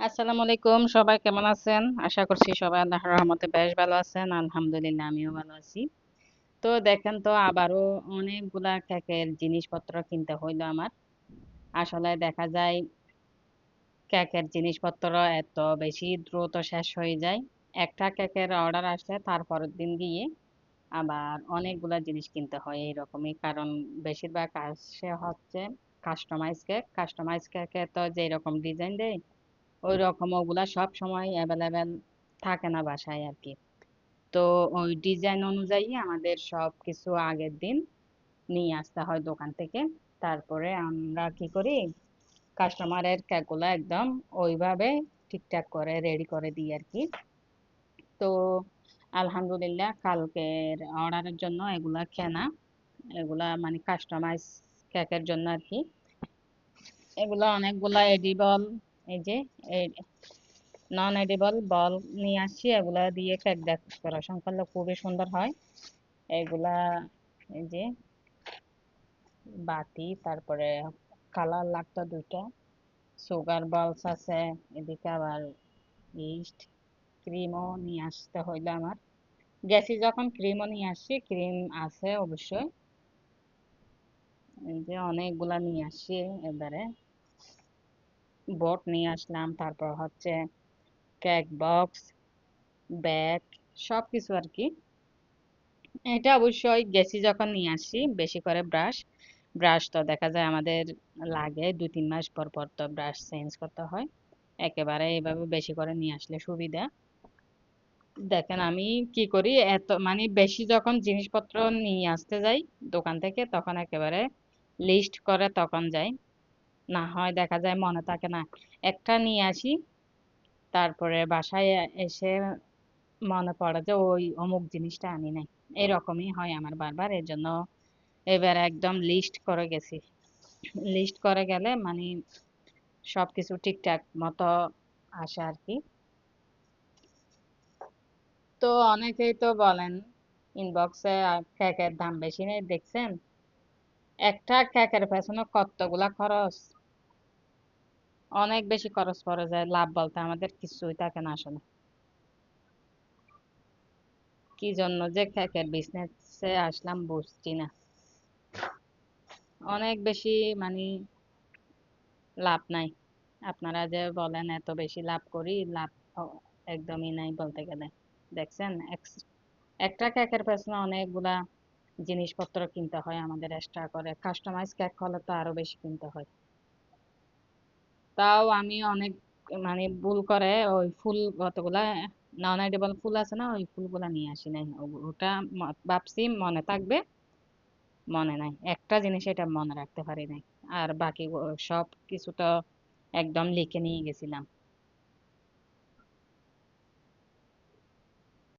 আসসালামু আলাইকুম, সবাই কেমন আছেন? আশা করছি সবাই আল্লাহর রহমতে বেশ ভালো আছেন। আলহামদুলিল্লাহ আমিও ভালো আছি। তো দেখেন তো আবারও অনেকগুলা কেকের জিনিসপত্র কিনতে হইলো আমার। আসলে দেখা যায় কেকের জিনিসপত্র এত বেশি দ্রুত শেষ হয়ে যায়। একটা কেকের অর্ডার আসলে তার পরের দিন গিয়ে আবার অনেকগুলা জিনিস কিনতে হয় এইরকমই। কারণ বেশিরভাগ আসে হচ্ছে কাস্টমাইজ কেকে তো যেই রকম ডিজাইন দেয় ওই রকম ওগুলা সব সময় অ্যাভেলেবেল থাকে না বাসায় আর কি। তো ওই ডিজাইন অনুযায়ী আমাদের সব কিছু আগের দিন নিয়ে আসতে হয় দোকান থেকে। তারপরে আমরা কি করি, কাস্টমারের কেকগুলো একদম ওইভাবে ঠিকঠাক করে রেডি করে দিই আর কি। তো আলহামদুলিল্লাহ কালকের অর্ডারের জন্য এগুলা কেনা, এগুলা মানে কাস্টমাইজ কেকের জন্য আর কি। এগুলা অনেকগুলা এডিবল, এই যে নন এডিবল বল নিয়ে আসছি, এগুলা দিয়ে কেক ডেকোরেশন করলে খুবই সুন্দর হয়। এগুলা এই যে বাটি, তারপরে কালার লাগতো দুইটা, সুগার বলস আছে, এদিকে আবার ইস্ট, ক্রিমও নিয়ে আসতে হইলো আমার। গেছি যখন ক্রিমও নিয়ে আসছি, ক্রিম আছে অবশ্যই। এই যে অনেকগুলা নিয়ে আসছি এবারে, বোট নিয়ে আসলাম, তারপর হচ্ছে কেক বক্স, ব্যাগ, সবকিছু আর কি। এটা অবশ্যই গেছি যখন নিয়ে আসি বেশি করে ব্রাশ। ব্রাশ তো দেখা যায় আমাদের লাগে 2-3 মাস পর পর, তো ব্রাশ চেঞ্জ করতে হয়। একেবারে এইভাবে বেশি করে নিয়ে আসলে সুবিধা। দেখেন আমি কি করি, এত মানে বেশি যখন জিনিসপত্র নিয়ে আসতে যাই দোকান থেকে, তখন একেবারে লিস্ট করে তখন যাই। না হয় দেখা যায় মনে থাকে না, একটা নিয়ে আসি, তারপরে বাসায় এসে মনে পড়ে যে ওই অমুক জিনিসটা আনি নাই। এরকমই হয় আমার বারবার। এর জন্য এবার একদম লিস্ট করে গেছি। লিস্ট করে গেলে মানে সবকিছু ঠিকঠাক মতো আসে আর কি। তো অনেকেই তো বলেন ইনবক্সে, কেকের দাম বেশি নেই দেখছেন, একটা কেকের পেছনে কতগুলা খরচ, অনেক বেশি খরচ পড়ে যায়, লাভ বলতে আমাদের কিছুই থাকে না আসলে। কি জন্য যে কেকের বিজনেসে আসলাম বুঝছি না। অনেক বেশি মানে লাভ নাই। আপনারা যে বলেন এত বেশি লাভ করি, লাভ একদমই নাই বলতে গেলে। দেখছেন একটা কেকের পেছনে অনেকগুলা জিনিসপত্র কিনতে হয় আমাদের এক্সট্রা করে, কাস্টমাইজ কেক হলে তো আরো বেশি কিনতে হয়। তাও আমি অনেক মানে ভুল করে ওই ফুল কতগুলা নন এডিবল ফুল আছে না, ওই ফুলগুলা নিয়ে আসি নাই। ওটা ভাবছি মনে থাকবে, মনে নাই। একটা জিনিস এটা মনে রাখতে পারি নাই। আর বাকি সব কিছু তো একদম লিখে নিয়ে গেছিলাম।